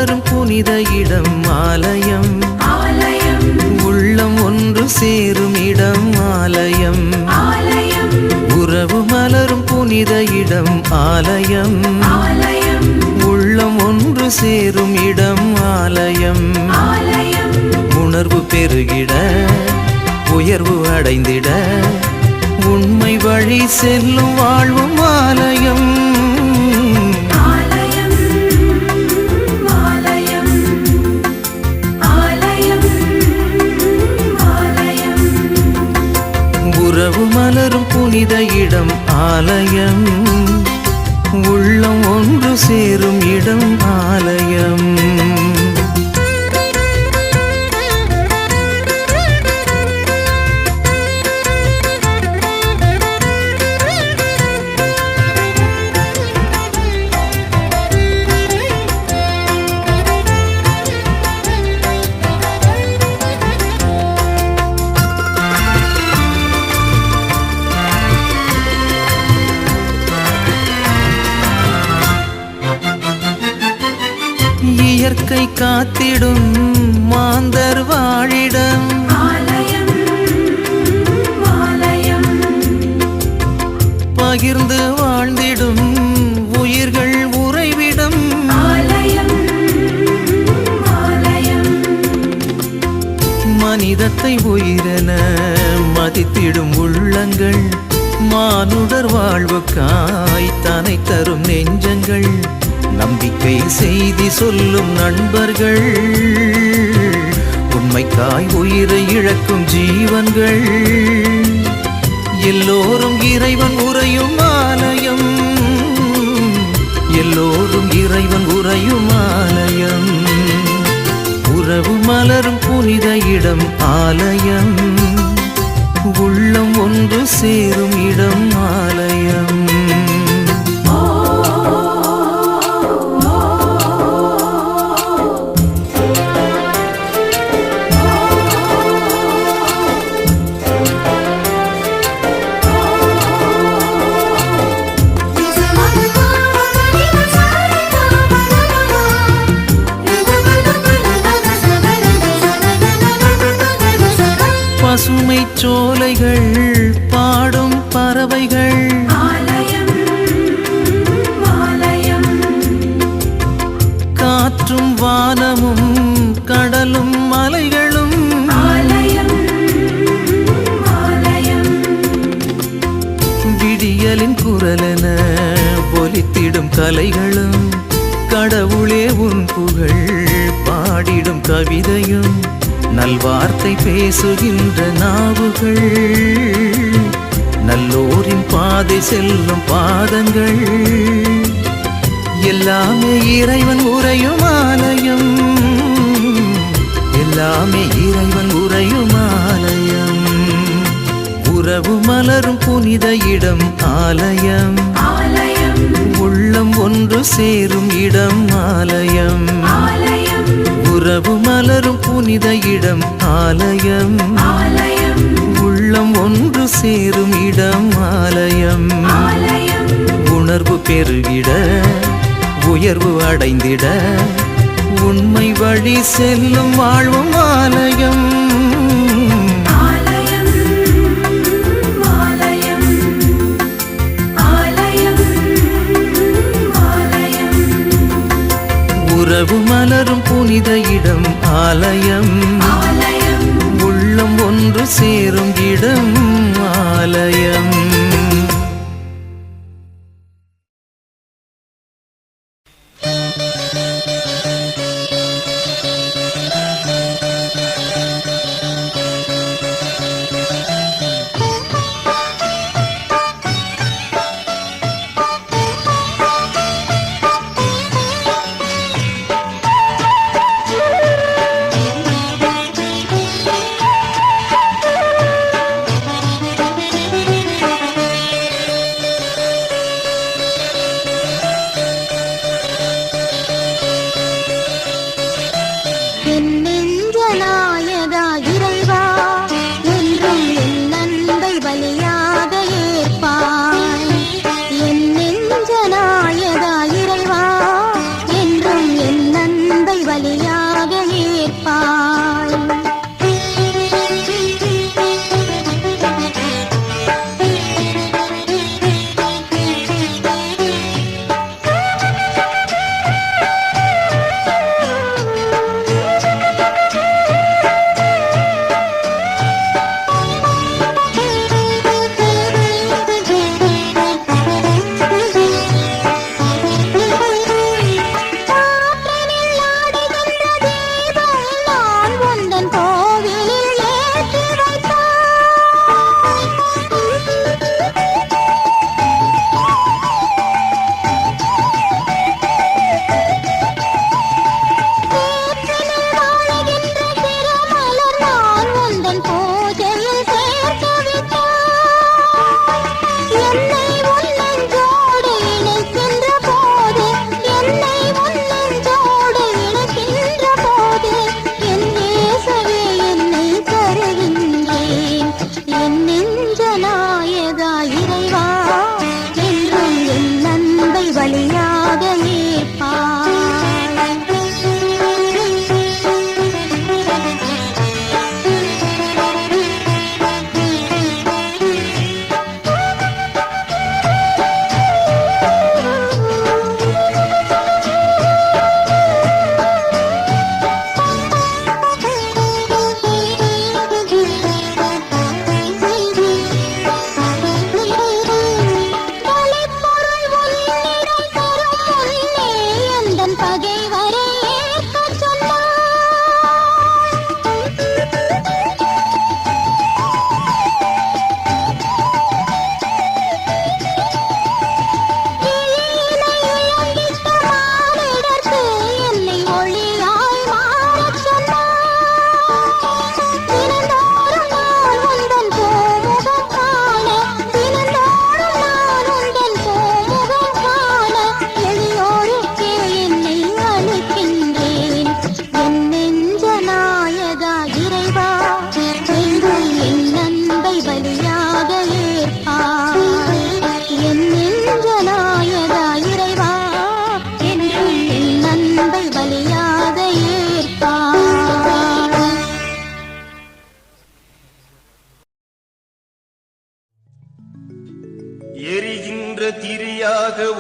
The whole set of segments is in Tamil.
மலரும் புனித இடம் ஆலயம், உள்ளம் ஒன்று சேரும் இடம் ஆலயம். உறவு மலரும் புனித இடம் ஆலயம், உள்ளம் ஒன்று சேரும் இடம் ஆலயம். உணர்வு பெருகிட உயர்வு அடைந்திட உண்மை வழி செல்லும் வாழ்வும் ஆலயம். உறவு மலரும் புனித இடம் ஆலயம், உள்ளம் ஒன்று சேரும் இடம் ஆலயம். இயற்கை காத்திடும் மாந்தர் வாழிடம், பகிர்ந்து வாழ்ந்திடும் உயிர்கள் உறைவிடம். மனிதத்தை உயிரென மதித்திடும் உள்ளங்கள், மானுடர் வாழ்வுக்காய் தனை தரும் நெஞ்சங்கள், நம்பிக்கை செய்தி சொல்லும் நண்பர்கள், உண்மைக்காய் உயிரை இழக்கும் ஜீவன்கள். எல்லோரும் இறைவன் உறையும் ஆலயம், எல்லோரும் இறைவன் உறையும் ஆலயம். உறவு மலரும் புனித இடம் ஆலயம், உள்ளம் ஒன்று சேரும் இடம் ஆலயம். பசுமை சோலைகள் பாடும் பறவைகள், காற்றும் வானமும் கடலும் மலைகளும், விடியலின் குரலென ஒலித்திடும் கலைகளும், கடவுளே உன் புகழ் பாடிடும் கவிதையும், நல்வார்த்தை பேசுகின்ற நாவுகள், நல்லோரின் பாதை செல்லும் பாதங்கள், எல்லாமே இறைவன் உறையும் ஆலயம், எல்லாமே இறைவன் உறையும் ஆலயம். உறவு மலரும் புனித இடம் ஆலயம், உள்ளம் ஒன்று சேரும் இடம் ஆலயம். உறவு மலரும் புனித இடம் ஆலயம், உள்ளம் ஒன்று சேரும் இடம் ஆலயம். உணர்வு பெருகிட உயர்வு அடைந்திட உண்மை வழி செல்லும் வாழ்வும் ஆலயம். உறவு மலரும் புனித இடம் ஆலயம், உள்ளம் ஒன்று சேரும் இடம் ஆலயம்.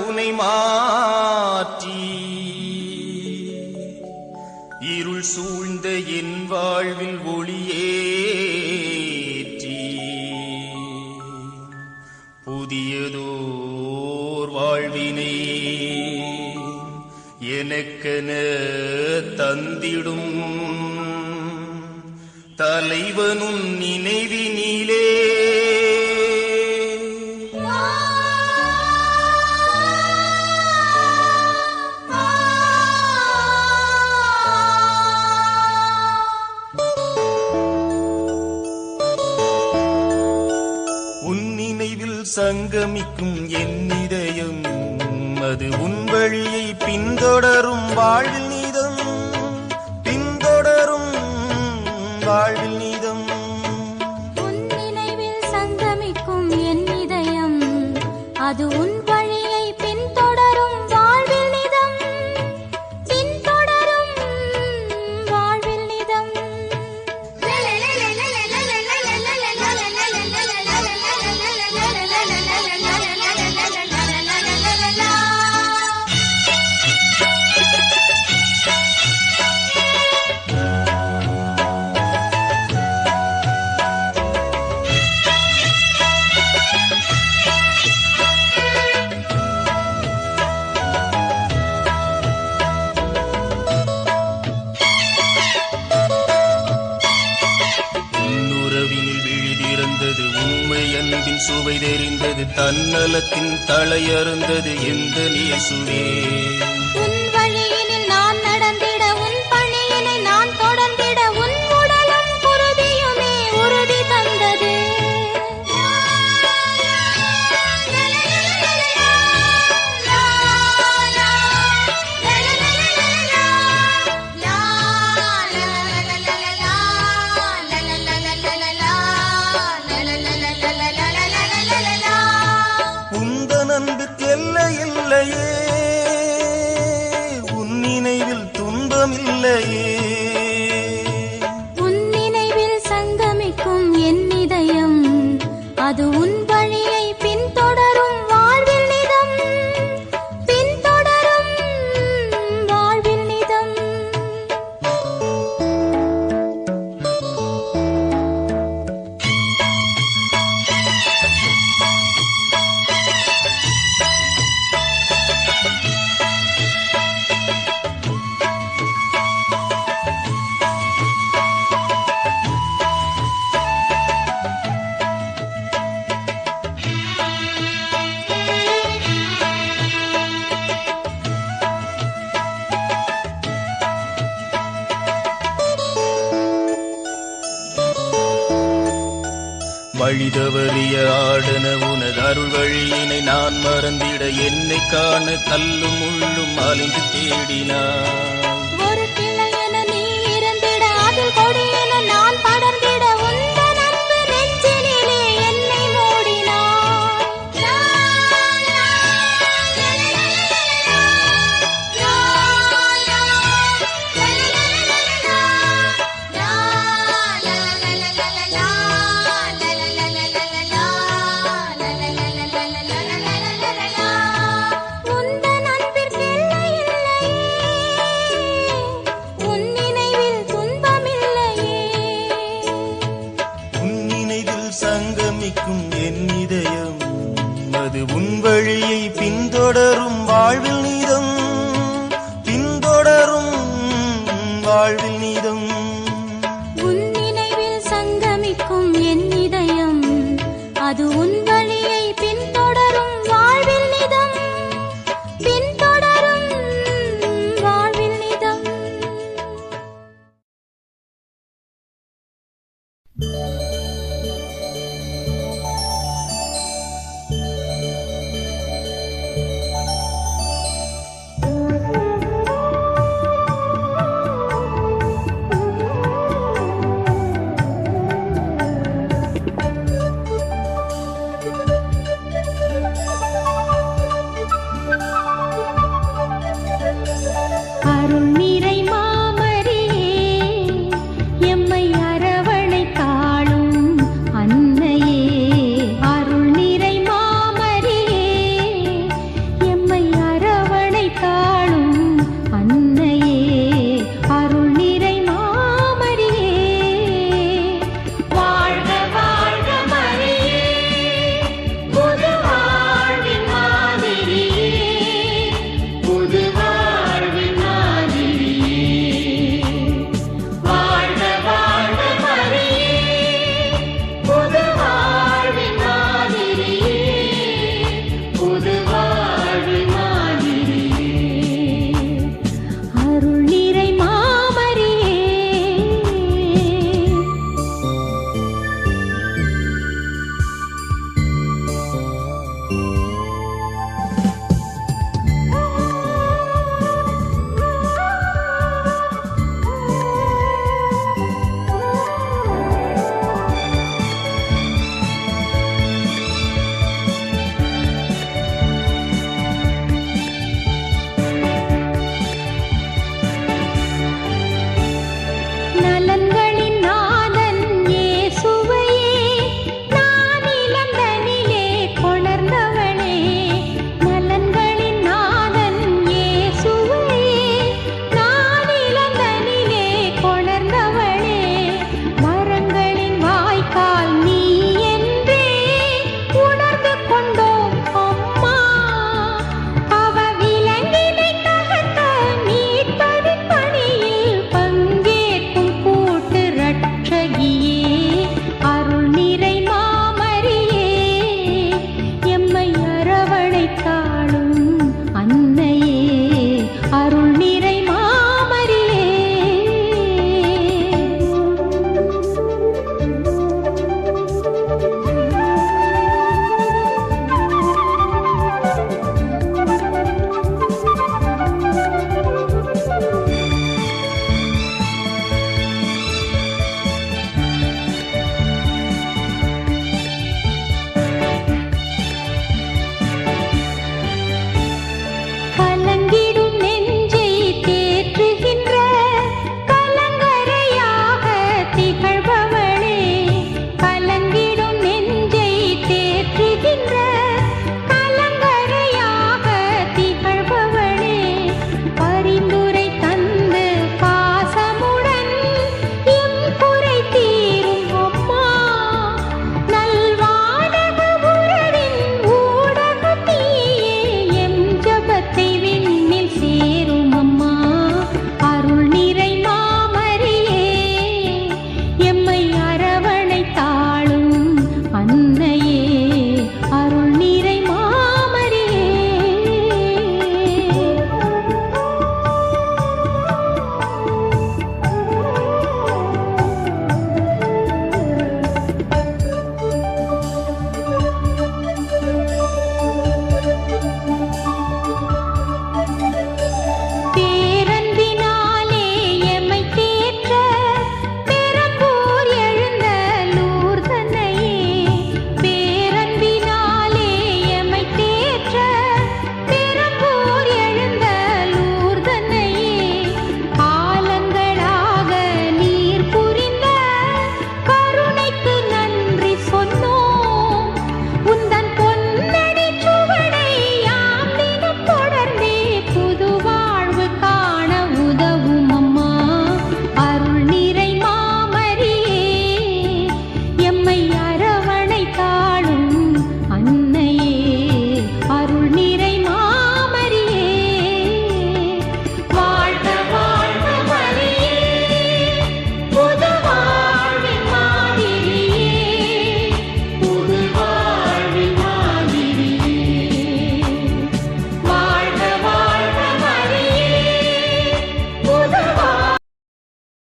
உனை மாற்றி இருள் சூழ்ந்த என் வாழ்வில் ஒளியேற்றி புதியதோர் வாழ்வினை எனக்கென தந்திடும் தலைவனும் நினைவினிலே உன் நினைவில் சங்கமிக்கும் என் இதயம் அது உன் வழியை பின்தொடரும் வாழ்வில் நீதம் பின்தொடரும் வாழ்வில் நீதம் உன் நினைவில் சங்கமிக்கும் என் இதயம் அது உன் வழியை பின்தொடரும் வாழ்வில் நிதம் பின்தொடரும் வாழ்வில் நிதம் உண்மை அன்பின் சுவை தெரிந்தது தன்னலத்தின் தலையறுந்தது எந்த நேசுவே உன் வழியினில் நான் நடந்திட உன் பணியினை நான் தொடர்ந்திட உன் உடலும் குருதியுமே உறுதி தந்தது அன்புக்கு எல்லை இல்லையே உன் நினைவில் துன்பம் இல்லையே உன் நினைவில் சங்கமிக்கும் என் இதயம் அது உன் வழியை பின்தொடரும் வாழ்வில் நிதம் பின்தொடரும் வாழ்வில் நிதம் வழிதவறிய ஆடன உனது அருள் வழியினை நான் மறந்திட என்னை காண கல்லும் உள்ளும் அலைந்து தேடினார்